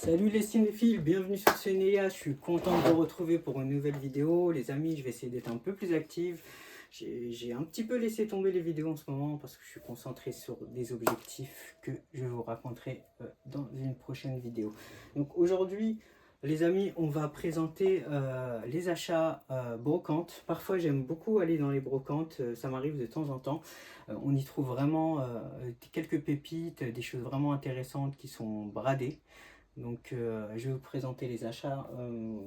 Salut les cinéphiles, bienvenue sur Cinéa. Je suis content de vous retrouver pour une nouvelle vidéo. Les amis, je vais essayer d'être un peu plus active. J'ai un petit peu laissé tomber les vidéos en ce moment parce que je suis concentré sur des objectifs que je vous raconterai dans une prochaine vidéo. Donc aujourd'hui, les amis, on va présenter les achats brocantes. Parfois, j'aime beaucoup aller dans les brocantes, ça m'arrive de temps en temps. On y trouve vraiment quelques pépites, des choses vraiment intéressantes qui sont bradées. Donc, je vais vous présenter les achats.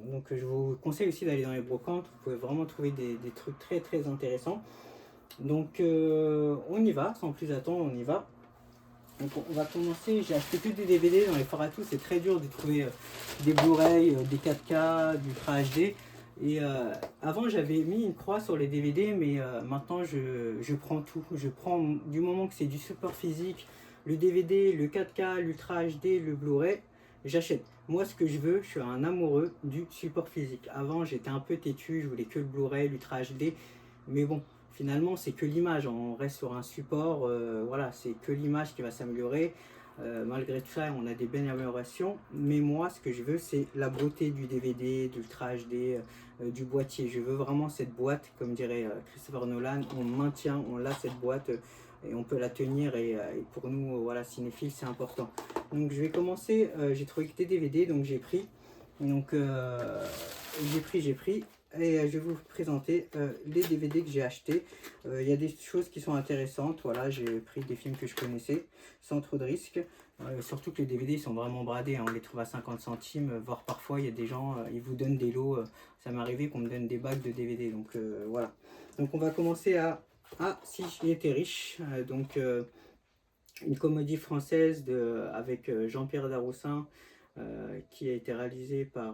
Donc, je vous conseille aussi d'aller dans les brocantes. Vous pouvez vraiment trouver des trucs très très intéressants. Donc, on y va, sans plus attendre, on y va. Donc, on va commencer. J'ai acheté que des DVD dans les foires à tout. C'est très dur de trouver des Blu-ray, des 4K, du Ultra HD. Et avant, j'avais mis une croix sur les DVD, mais maintenant, je prends tout. Je prends du moment que c'est du support physique, le DVD, le 4K, l'Ultra HD, le Blu-ray. J'achète. Moi, ce que je veux, je suis un amoureux du support physique. Avant, j'étais un peu têtu, je voulais que le Blu-ray, l'Ultra HD. Mais bon, finalement, c'est que l'image. On reste sur un support, voilà, c'est que l'image qui va s'améliorer. Malgré tout ça, on a des belles améliorations. Mais moi, ce que je veux, c'est la beauté du DVD, du Ultra HD, du boîtier. Je veux vraiment cette boîte, comme dirait Christopher Nolan. On maintient, on l'a cette boîte. Et on peut la tenir et pour nous voilà cinéphiles c'est important. Donc je vais commencer, j'ai trouvé que des DVD donc j'ai pris. Donc j'ai pris et je vais vous présenter les DVD que j'ai achetés. Il y a des choses qui sont intéressantes, voilà, j'ai pris des films que je connaissais sans trop de risques. Surtout que les DVD sont vraiment bradés, hein, on les trouve à 50 centimes, voire parfois il y a des gens, ils vous donnent des lots, ça m'est arrivé qu'on me donne des bacs de DVD, donc voilà. Donc on va commencer à Ah, si j'étais riche, une comédie française avec Jean-Pierre Daroussin qui a été réalisée par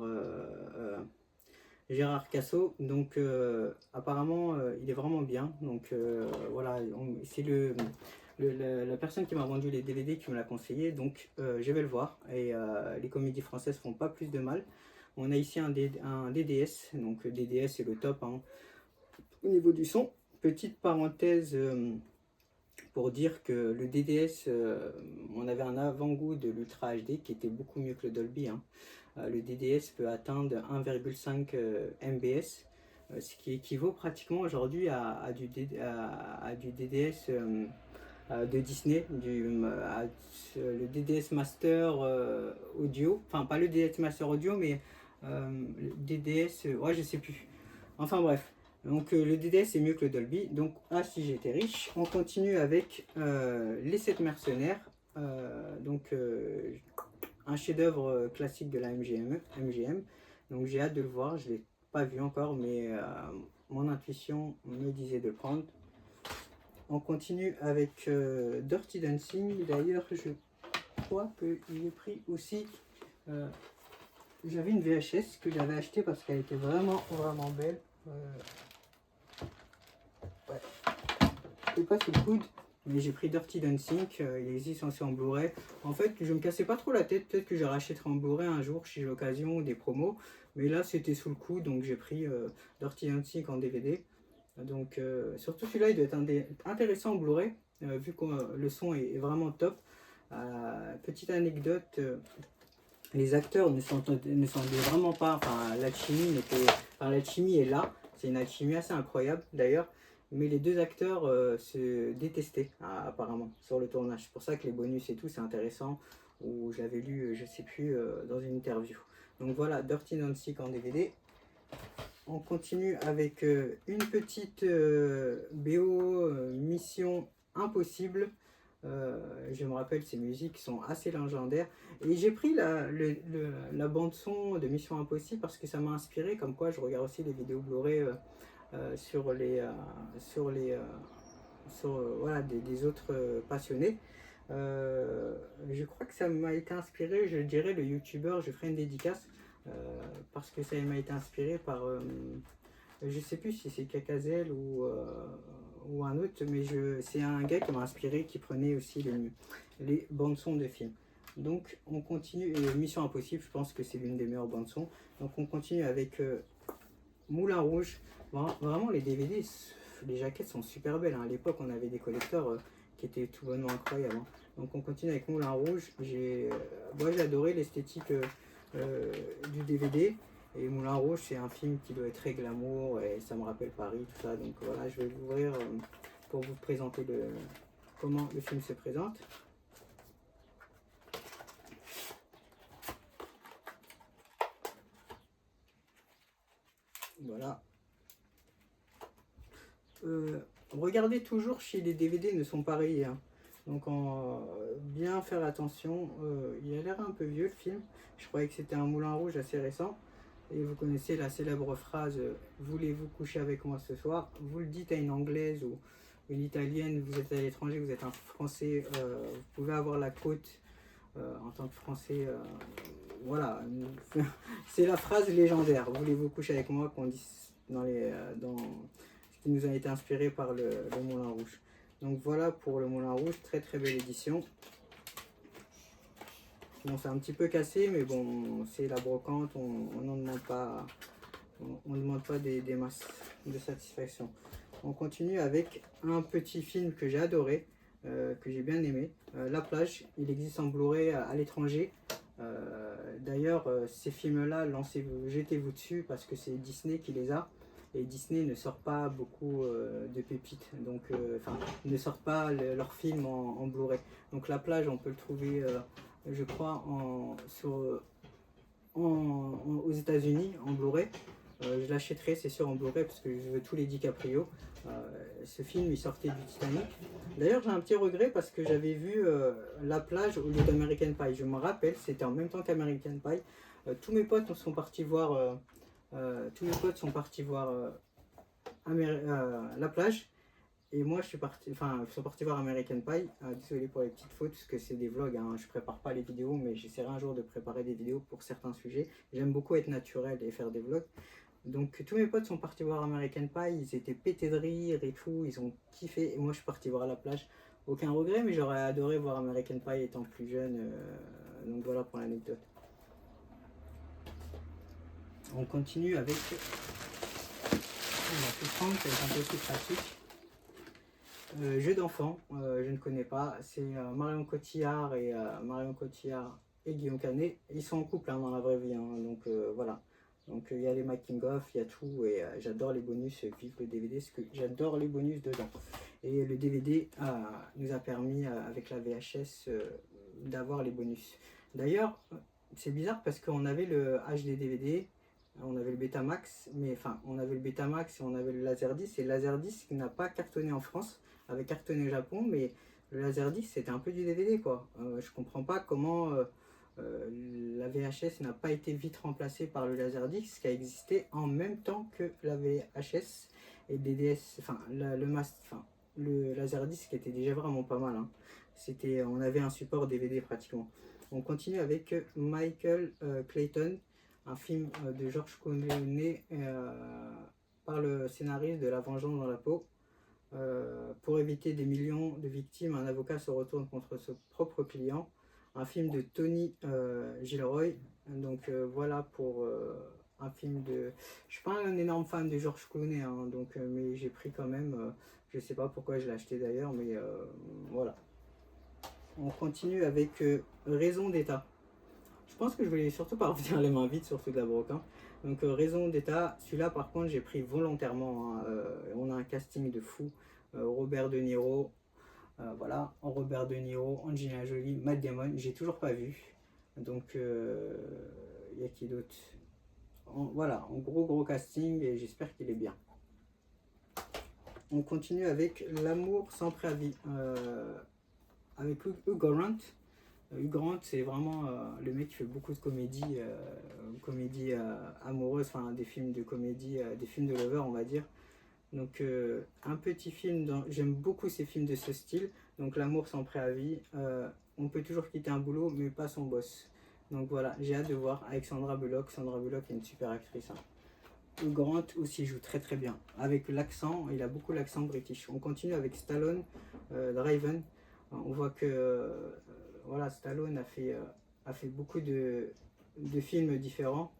Gérard Cassot. Donc apparemment il est vraiment bien. Donc voilà, c'est la personne qui m'a vendu les DVD qui me l'a conseillé. Donc je vais le voir. Et les comédies françaises font pas plus de mal. On a ici un DDS. Donc DDS c'est le top hein, au niveau du son. Petite parenthèse pour dire que le DDS, on avait un avant-goût de l'Ultra HD qui était beaucoup mieux que le Dolby. Hein. Le DDS peut atteindre 1,5 MBS, ce qui équivaut pratiquement aujourd'hui à du DDS de Disney, le DDS Master Audio, enfin pas le DDS Master Audio, mais le DDS, ouais je sais plus. Enfin bref, donc le DDS est mieux que le Dolby. Donc si j'étais riche, on continue avec les 7 mercenaires. Un chef-d'œuvre classique de la MGM. Donc j'ai hâte de le voir, je ne l'ai pas vu encore, mais mon intuition me disait de le prendre. On continue avec Dirty Dancing. D'ailleurs, je crois qu'il est pris aussi. J'avais une VHS que j'avais achetée parce qu'elle était vraiment vraiment belle. Ouais. Je sais pas sous le coude, mais j'ai pris Dirty Dancing. Il existe aussi en Blu-ray. En fait, je me cassais pas trop la tête. Peut-être que je rachèterai en Blu-ray un jour si j'ai l'occasion ou des promos. Mais là, c'était sous le coup, donc j'ai pris Dirty Dancing en DVD. Donc surtout celui-là, il doit être intéressant en Blu-ray, vu que le son est vraiment top. Petite anecdote, les acteurs ne s'entendaient vraiment pas, enfin l'alchimie est là, c'est une alchimie assez incroyable d'ailleurs, mais les deux acteurs se détestaient apparemment sur le tournage. C'est pour ça que les bonus et tout c'est intéressant, ou je l'avais lu, je sais plus, dans une interview. Donc voilà, Dirty Dancing en DVD. On continue avec une petite BO Mission Impossible. Je me rappelle, ces musiques sont assez légendaires. Et j'ai pris la bande son de Mission Impossible parce que ça m'a inspiré. Comme quoi, je regarde aussi les vidéos Blu-ray voilà, des autres passionnés. Je crois que ça m'a été inspiré, je dirais, le youtubeur, je ferai une dédicace parce que ça m'a été inspiré par, je sais plus si c'est Kakazel ou un autre, mais c'est un gars qui m'a inspiré, qui prenait aussi les bandes son de films. Donc on continue, et Mission Impossible, je pense que c'est l'une des meilleures bandes son. Donc on continue avec Moulin Rouge. Vraiment les DVD, les jaquettes sont super belles. Hein. À l'époque on avait des collecteurs qui étaient tout bonnement incroyables. Hein. Donc on continue avec Moulin Rouge. Moi j'ai adoré l'esthétique du DVD. Et Moulin Rouge, c'est un film qui doit être très glamour et ça me rappelle Paris, tout ça. Donc voilà, je vais l'ouvrir pour vous présenter comment le film se présente. Voilà. Regardez toujours si les DVD ne sont pas rayés, hein. Donc bien faire attention. Il a l'air un peu vieux le film. Je croyais que c'était un Moulin Rouge assez récent. Et vous connaissez la célèbre phrase voulez-vous coucher avec moi ce soir? Vous le dites à une anglaise ou une italienne, vous êtes à l'étranger, vous êtes un français, vous pouvez avoir la côte en tant que français. Voilà, c'est la phrase légendaire. Voulez-vous coucher avec moi qu'on dit dans ce qui nous a été inspiré par le Moulin Rouge. Donc voilà pour le Moulin Rouge, très très belle édition. Bon, c'est un petit peu cassé, mais bon, c'est la brocante, on n'en demande pas, on demande pas des masses de satisfaction. On continue avec un petit film que j'ai adoré, que j'ai bien aimé, La Plage. Il existe en Blu-ray à l'étranger. D'ailleurs, ces films-là, jetez-vous dessus parce que c'est Disney qui les a. Et Disney ne sort pas beaucoup de pépites, donc ne sortent pas leurs films en Blu-ray. Donc La Plage, on peut le trouver, je crois, aux États-Unis en Blu-ray. Je l'achèterai, c'est sûr, en Blu-ray parce que je veux tous les DiCaprio. Ce film, il sortait du Titanic. D'ailleurs, j'ai un petit regret parce que j'avais vu La Plage au lieu d'American Pie. Je me rappelle, c'était en même temps qu'American Pie. Tous mes potes sont partis voir. La Plage. Et moi, ils sont partis voir American Pie. Désolé pour les petites fautes, parce que c'est des vlogs, hein. Je prépare pas les vidéos, mais j'essaierai un jour de préparer des vidéos pour certains sujets. J'aime beaucoup être naturel et faire des vlogs. Donc tous mes potes sont partis voir American Pie, ils étaient pétés de rire et tout, ils ont kiffé. Et moi, je suis parti voir La Plage. Aucun regret, mais j'aurais adoré voir American Pie étant plus jeune. Donc voilà pour l'anecdote. On continue avec... On va tout prendre, c'est un peu plus pratique. Jeu d'enfant, je ne connais pas. C'est Marion Cotillard et Guillaume Canet. Ils sont en couple, hein, dans la vraie vie, hein, donc voilà. Donc il y a les making of, il y a tout et j'adore les bonus. Vive le DVD, parce que j'adore les bonus dedans. Et le DVD nous a permis avec la VHS d'avoir les bonus. D'ailleurs, c'est bizarre parce qu'on avait le HD DVD. On avait le Betamax, mais enfin, on avait le Betamax et on avait le Laserdisc. Et le Laserdisc n'a pas cartonné en France, avait cartonné au Japon, mais le Laserdisc c'était un peu du DVD quoi. Je comprends pas comment la VHS n'a pas été vite remplacée par le Laserdisc qui a existé en même temps que la VHS et le DDS, le Laserdisc était déjà vraiment pas mal, hein. On avait un support DVD pratiquement. On continue avec Michael Clayton, un film de George Clooney par le scénariste de La Vengeance dans la peau. Pour éviter des millions de victimes, un avocat se retourne contre son propre client. Un film de Tony Gilroy. Donc voilà pour un film de... Je suis pas un énorme fan de George Clooney, hein, donc, mais j'ai pris quand même... je sais pas pourquoi je l'ai acheté d'ailleurs, mais voilà. On continue avec Raison d'État. Je pense que je voulais surtout pas revenir les mains vides, surtout de la brocante. Donc Raison d'État, celui-là par contre j'ai pris volontairement, hein. On a un casting de fou. Robert De Niro, voilà, Robert De Niro, Angelina Jolie, Matt Damon, j'ai toujours pas vu. Donc il y a qui d'autre? Voilà, en gros casting et j'espère qu'il est bien. On continue avec L'amour sans préavis, avec Hugh Grant. Hugh Grant, c'est vraiment le mec qui fait beaucoup de comédies amoureuses, enfin des films de comédie, des films de lover, on va dire. Donc un petit film, j'aime beaucoup ces films de ce style. Donc L'amour sans préavis, on peut toujours quitter un boulot, mais pas son boss. Donc voilà, j'ai hâte de voir avec Sandra Bullock. Sandra Bullock est une super actrice, hein. Hugh Grant aussi joue très très bien. Avec l'accent, il a beaucoup l'accent british. On continue avec Stallone, Driven. On voit que voilà, Stallone a fait beaucoup de films différents.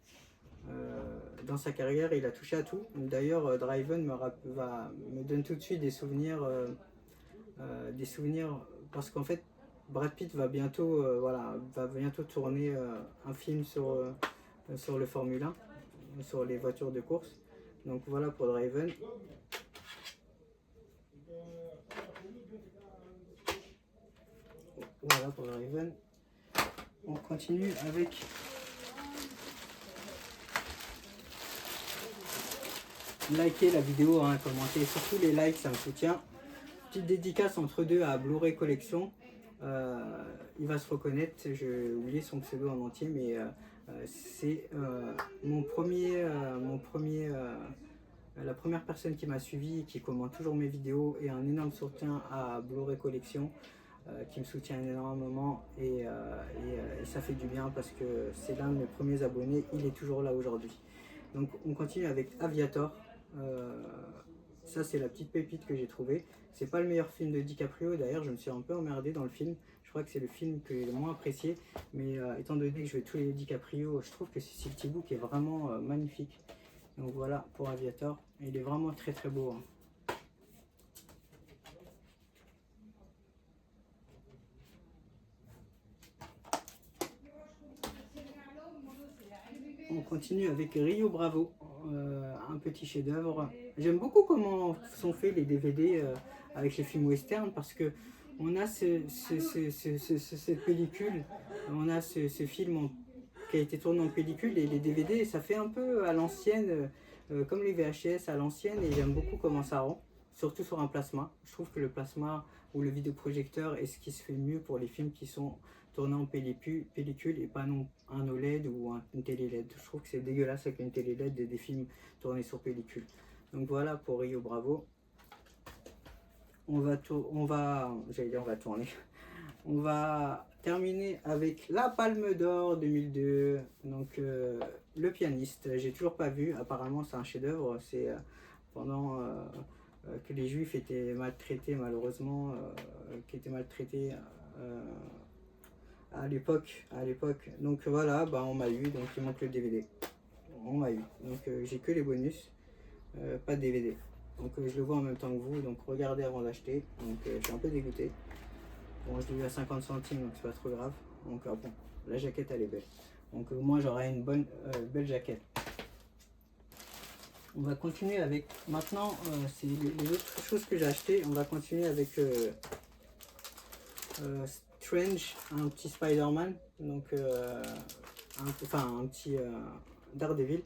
Dans sa carrière, il a touché à tout. D'ailleurs, Driven me donne tout de suite des souvenirs parce qu'en fait, Brad Pitt va bientôt, va bientôt tourner un film sur le Formule 1, sur les voitures de course. Donc voilà pour Driven. Voilà pour Driven. On continue avec likez la vidéo, hein, commentez, surtout les likes, ça me soutient. Petite dédicace entre deux à Blu-ray Collection. Il va se reconnaître, j'ai oublié son pseudo en entier, mais c'est la première personne qui m'a suivi, qui commente toujours mes vidéos, et un énorme soutien à Blu-ray Collection, qui me soutient énormément, et ça fait du bien parce que c'est l'un de mes premiers abonnés, il est toujours là aujourd'hui. Donc on continue avec Aviator. Ça c'est la petite pépite que j'ai trouvée. C'est pas le meilleur film de DiCaprio, d'ailleurs je me suis un peu emmerdé dans le film. Je crois que c'est le film que j'ai le moins apprécié, mais étant donné que je vais tous les DiCaprio, je trouve que ce petit book est vraiment magnifique. Donc voilà pour Aviator, il est vraiment très très beau, hein. On continue avec Rio Bravo, un petit chef-d'œuvre. J'aime beaucoup comment sont faits les DVD avec les films western, parce que on a cette pellicule, on a ce film qui a été tourné en pellicule, et les DVD ça fait un peu à l'ancienne, comme les VHS à l'ancienne, et j'aime beaucoup comment ça rend, surtout sur un plasma. Je trouve que le plasma ou le vidéoprojecteur est ce qui se fait mieux pour les films qui sont tourné en pellicule et pas non un OLED ou une télé LED. Je trouve que c'est dégueulasse avec une télé LED des films tournés sur pellicule. Donc voilà pour Rio Bravo. On va tourner. On va terminer avec La Palme d'Or 2002. Donc Le Pianiste. J'ai toujours pas vu. Apparemment c'est un chef-d'œuvre. C'est pendant que les Juifs étaient maltraités, malheureusement, qui étaient maltraités. À l'époque. Donc voilà, bah on m'a eu, donc il manque le DVD. On m'a eu. Donc j'ai que les bonus, pas de DVD. Donc je le vois en même temps que vous, donc regardez avant d'acheter. Donc je suis un peu dégoûté. Bon, je l'ai eu à 50 centimes, donc c'est pas trop grave. Donc bon, la jaquette elle est belle. Donc moi j'aurai une belle jaquette. On va continuer avec, maintenant, c'est les autres choses que j'ai acheté. On va continuer avec Strange, un petit Spider-Man, donc un petit Daredevil.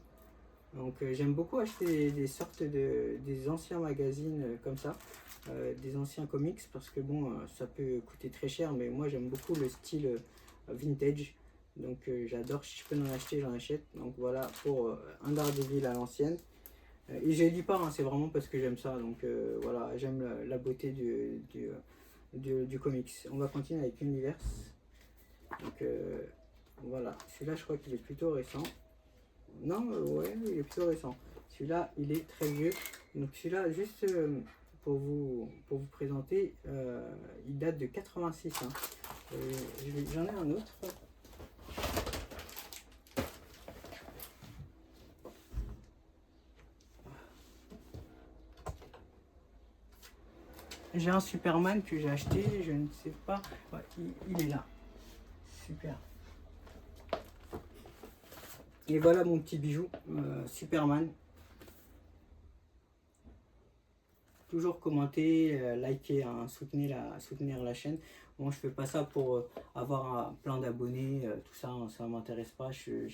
Donc j'aime beaucoup acheter des sortes des anciens magazines comme ça, des anciens comics, parce que bon, ça peut coûter très cher, mais moi j'aime beaucoup le style vintage. Donc j'adore, si je peux en acheter, j'en achète. Donc voilà pour un Daredevil à l'ancienne. Et je dis pas, hein, c'est vraiment parce que j'aime ça. Donc voilà, j'aime la beauté du comics. On va continuer avec Universe. Donc voilà, celui-là je crois qu'il est plutôt récent. Non, ouais, il est plutôt récent. Celui-là, il est très vieux. Donc celui-là, juste pour vous présenter, il date de 86. Hein. J'en ai un autre. J'ai un Superman que j'ai acheté, je ne sais pas. Ouais, il est là. Super. Et voilà mon petit bijou, Superman. Toujours commenter, liker, hein, soutenir la chaîne. Bon, je fais pas ça pour avoir plein d'abonnés, tout ça, hein, ça m'intéresse pas.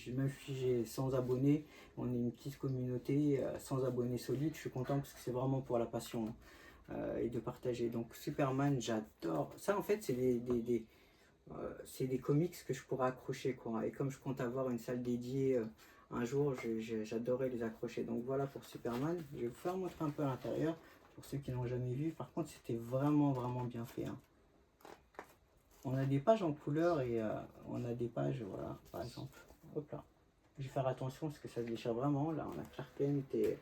Même si j'ai 100 abonnés, on est une petite communauté, 100 abonnés solides, je suis content parce que c'est vraiment pour la passion, hein, et de partager. Donc Superman, j'adore. Ça en fait, c'est des comics que je pourrais accrocher, quoi. Et comme je compte avoir une salle dédiée un jour, j'adorais les accrocher. Donc voilà pour Superman. Je vais vous faire montrer un peu à l'intérieur pour ceux qui n'ont jamais vu. Par contre, c'était vraiment bien fait, hein. On a des pages en couleur et on a des pages, voilà, par exemple. Hop là. Je vais faire attention parce que ça se déchire vraiment. Là, on a Clark Kent et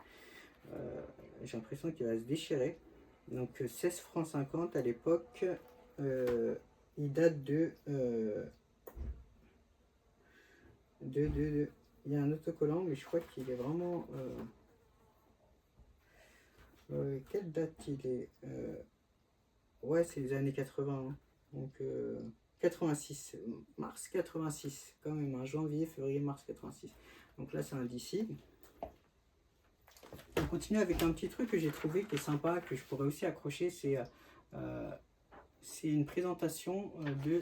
j'ai l'impression qu'il va se déchirer. Donc 16 francs 50 à l'époque. Il date de, il y a un autocollant, mais je crois qu'il est vraiment. Quelle date il est? Ouais, c'est les années 80. Hein. Donc 86, mars 86, quand même, hein, janvier, février, mars 86. Donc là, c'est un DC. On continue avec un petit truc que j'ai trouvé qui est sympa, que je pourrais aussi accrocher, c'est une présentation de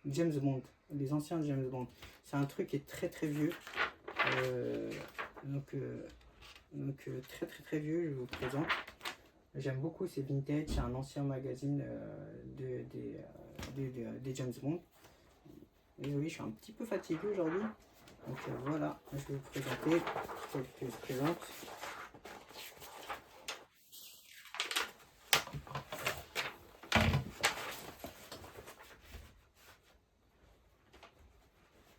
James Bond, les anciens James Bond. C'est un truc qui est très très vieux. Donc très vieux, je vous présente. J'aime beaucoup, c'est vintage, c'est un ancien magazine des James Bond. Désolé, je suis un petit peu fatigué aujourd'hui. Donc voilà, je vais vous présenter tel que je présente.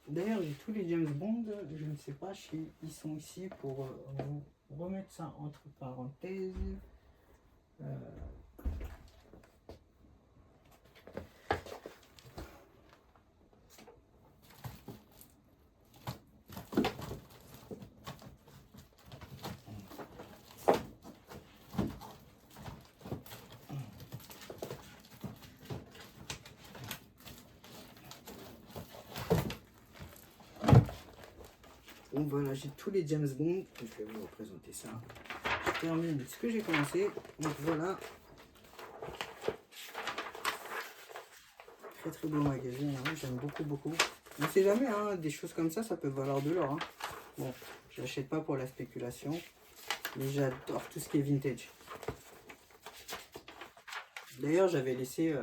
D'ailleurs, j'ai tous les James Bond, je ne sais pas si ils sont ici pour vous remettre ça entre parenthèses. Bon voilà, j'ai tous les James Bond, je vais vous représenter ça. Je termine ce que j'ai commencé, donc voilà. Très très beau magazine, hein. J'aime beaucoup. On ne sait jamais, hein, des choses comme ça peut valoir de l'or. Hein. Bon, je l'achète pas pour la spéculation, mais j'adore tout ce qui est vintage. D'ailleurs, j'avais laissé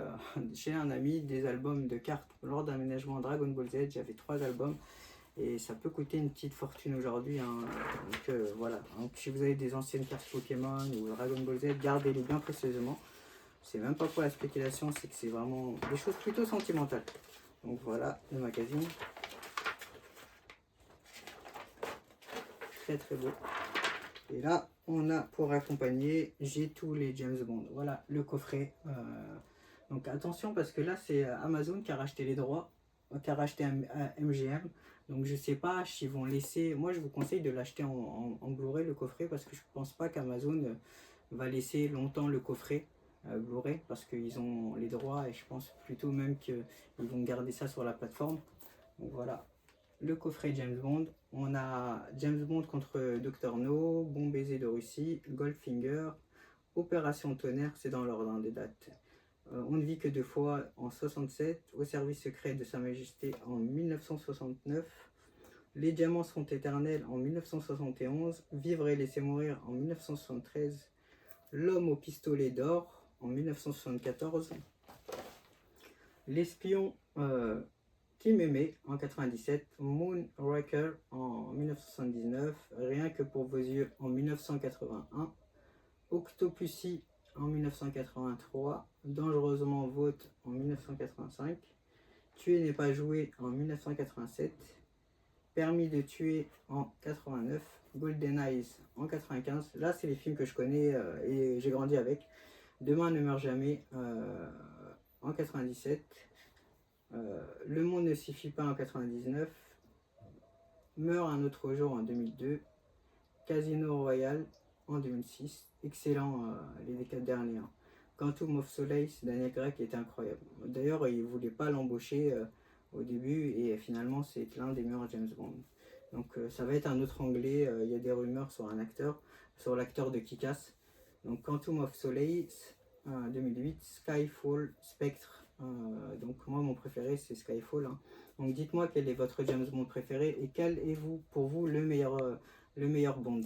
chez un ami des albums de cartes lors d'aménagement Dragon Ball Z. J'avais 3 albums et ça peut coûter une petite fortune aujourd'hui. Hein. Donc voilà, donc, si vous avez des anciennes cartes Pokémon ou Dragon Ball Z, gardez-les bien précieusement. C'est même pas pour la spéculation, c'est que c'est vraiment des choses plutôt sentimentales. Donc voilà le magazine. Très très beau. Et là, on a pour accompagner, j'ai tous les James Bond. Voilà le coffret. Donc attention parce que là, c'est Amazon qui a racheté les droits, qui a racheté MGM. Donc je sais pas s'ils vont laisser. Moi, je vous conseille de l'acheter en Blu-ray le coffret parce que je pense pas qu'Amazon va laisser longtemps le coffret Blu-ray parce qu'ils ont les droits et je pense plutôt même qu'ils vont garder ça sur la plateforme. Donc voilà le coffret James Bond. On a James Bond contre Dr No, Bon baiser de Russie, Goldfinger, Opération Tonnerre, c'est dans l'ordre des dates. On ne vit que 2 fois en 67, Au service secret de Sa Majesté en 1969, Les diamants sont éternels en 1971, Vivre et laisser mourir en 1973, L'homme au pistolet d'or en 1974, L'espion qui m'aimait en 97, Moonraker en 1979, Rien que pour vos yeux en 1981, Octopussy en 1983, Dangereusement Vôtre en 1985, Tuer n'est pas joué en 1987, Permis de tuer en 89, Golden Eyes en 95. Là, c'est les films que je connais et j'ai grandi avec. Demain ne meurt jamais en 97. Le monde ne suffit pas en 99. Meurt un autre jour en 2002. Casino Royale en 2006. Excellent les décades dernières. Quantum of Solace, Daniel Craig était incroyable. D'ailleurs, il ne voulait pas l'embaucher au début et finalement, c'est l'un des meilleurs James Bond. Donc, ça va être un autre anglais. Il y a des rumeurs sur un acteur, sur l'acteur de Kick-Ass. Donc, Quantum of Solace 2008, Skyfall, Spectre. Donc, moi, mon préféré, c'est Skyfall. Hein. Donc, dites-moi quel est votre James Bond préféré et quel est pour vous le meilleur Bond.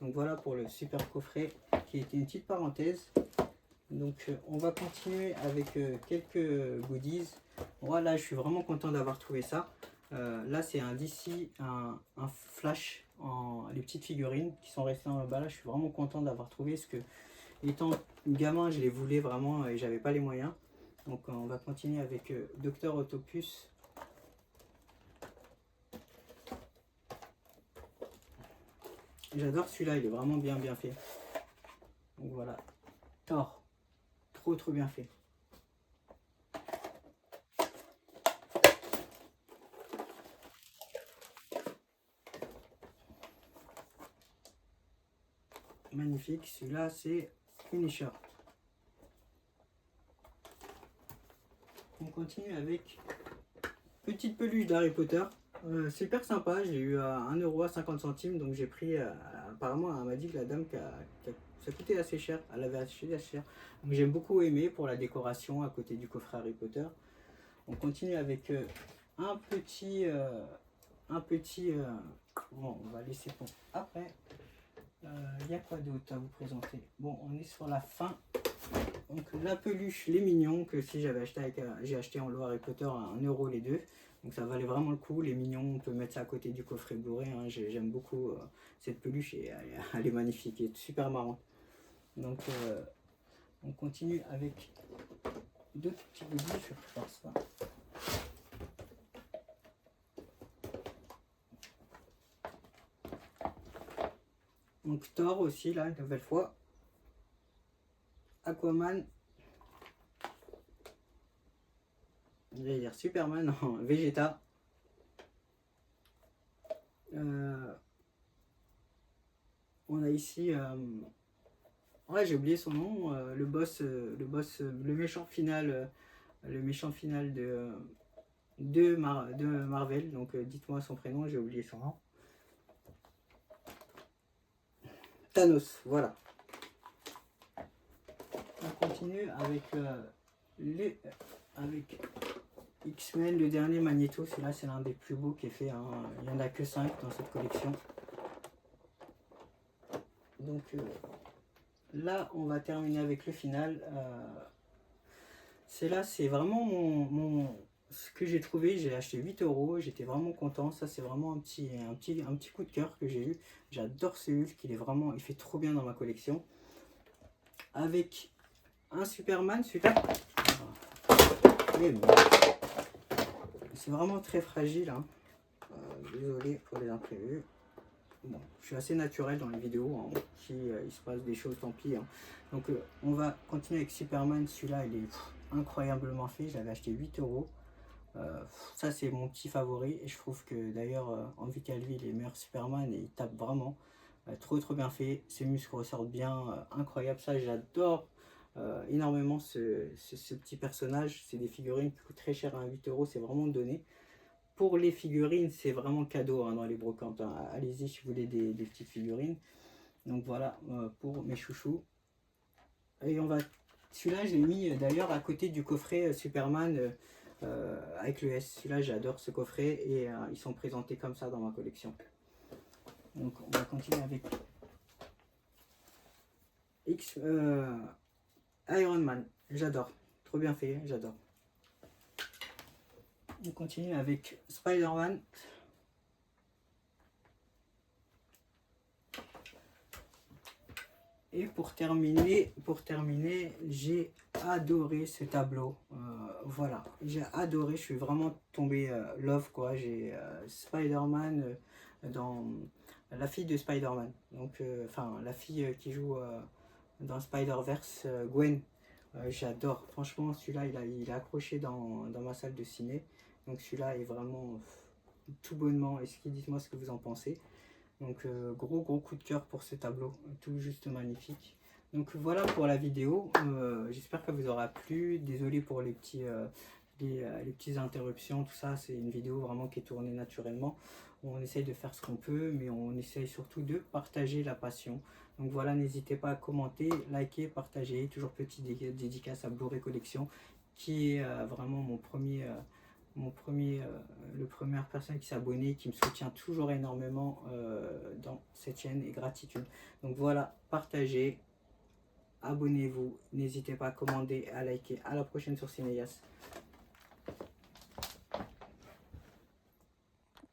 Donc, voilà pour le super coffret qui était une petite parenthèse. Donc on va continuer avec quelques goodies. Voilà, je suis vraiment content d'avoir trouvé ça. Là c'est un DC, un flash, les petites figurines qui sont restées en bas là. Je suis vraiment content d'avoir trouvé parce que étant gamin je les voulais vraiment et j'avais pas les moyens. Donc on va continuer avec Dr Octopus. J'adore celui-là, il est vraiment bien fait. Donc voilà, Thor. Trop bien fait. Magnifique, celui-là c'est Punisher. continue avec petite peluche d'Harry Potter. Super sympa, j'ai eu à 1 € à 50 centimes, donc j'ai pris, apparemment elle m'a dit que la dame ça coûtait assez cher, elle avait acheté assez cher. Donc j'ai beaucoup aimé pour la décoration à côté du coffret Harry Potter. On continue avec un petit, bon, on va laisser pour après. Il y a quoi d'autre à vous présenter? Bon, on est sur la fin. Donc la peluche Les Mignons, que si j'avais acheté avec, j'ai acheté en lot Harry Potter à 1 € les deux. Donc ça valait vraiment le coup. Les Mignons, on peut mettre ça à côté du coffret Blu-ray. Hein. J'aime beaucoup cette peluche et elle est magnifique et super marrante. Donc on continue avec d'autres petits goodies. Je prépare ça. Donc Thor aussi, là, une nouvelle fois. Aquaman. Je vais dire Superman en Vegeta. On a ici... ouais, j'ai oublié son nom. Le méchant final. Le méchant final de Marvel. Donc dites-moi son prénom, j'ai oublié son nom. Thanos, voilà. On continue avec avec X-Men, le dernier Magneto. Celui-là, c'est l'un des plus beaux qui est fait. Hein. Il n'y en a que 5 dans cette collection. Donc là, on va terminer avec le final. C'est vraiment ce que j'ai trouvé. J'ai acheté 8 €. J'étais vraiment content. Ça, c'est vraiment un petit coup de cœur que j'ai eu. J'adore ce Hulk. Il fait trop bien dans ma collection. Avec un Superman, celui-là. C'est vraiment très fragile. Hein. Désolé pour les imprévus. Bon, je suis assez naturel dans les vidéos. Hein. Si il se passe des choses, tant pis. Hein. Donc on va continuer avec Superman. Celui-là, il est incroyablement fait. J'avais acheté 8 €. Ça, c'est mon petit favori. Et je trouve que d'ailleurs, Henry Cavill est le meilleur Superman et il tape vraiment. Trop bien fait. Ses muscles ressortent bien. Incroyable. Ça, j'adore énormément ce petit personnage. C'est des figurines qui coûtent très cher à 8 €. C'est vraiment donné. Pour les figurines, c'est vraiment cadeau hein, dans les brocantes. Hein. Allez-y si vous voulez des petites figurines. Donc voilà pour mes chouchous. Et celui-là, je l'ai mis d'ailleurs à côté du coffret Superman avec le S. Celui-là, j'adore ce coffret et ils sont présentés comme ça dans ma collection. Donc on va continuer avec Iron Man. J'adore. Trop bien fait, j'adore. On continue avec Spider-Man. Et pour terminer, j'ai adoré ce tableau. Voilà, j'ai adoré. Je suis vraiment tombé love quoi. J'ai Spider-Man dans la fille de Spider-Man. Donc, enfin, la fille qui joue dans Spider-Verse, Gwen. J'adore. Franchement, celui-là, il est accroché dans ma salle de ciné. Donc, celui-là est vraiment tout bonnement. Dites-moi ce que vous en pensez. Donc gros coup de cœur pour ce tableau, tout juste magnifique. Donc voilà pour la vidéo, j'espère qu'elle vous aura plu. Désolé pour les petites interruptions, tout ça. C'est une vidéo vraiment qui est tournée naturellement. On essaye de faire ce qu'on peut, mais on essaye surtout de partager la passion. Donc voilà, n'hésitez pas à commenter, liker, partager. Toujours petite dédicace à Blu-ray Collection, qui est vraiment le première personne qui s'est abonnée, qui me soutient toujours énormément dans cette chaîne, et gratitude. Donc voilà, partagez, abonnez-vous, n'hésitez pas à commander, à liker. À la prochaine sur Cinéas.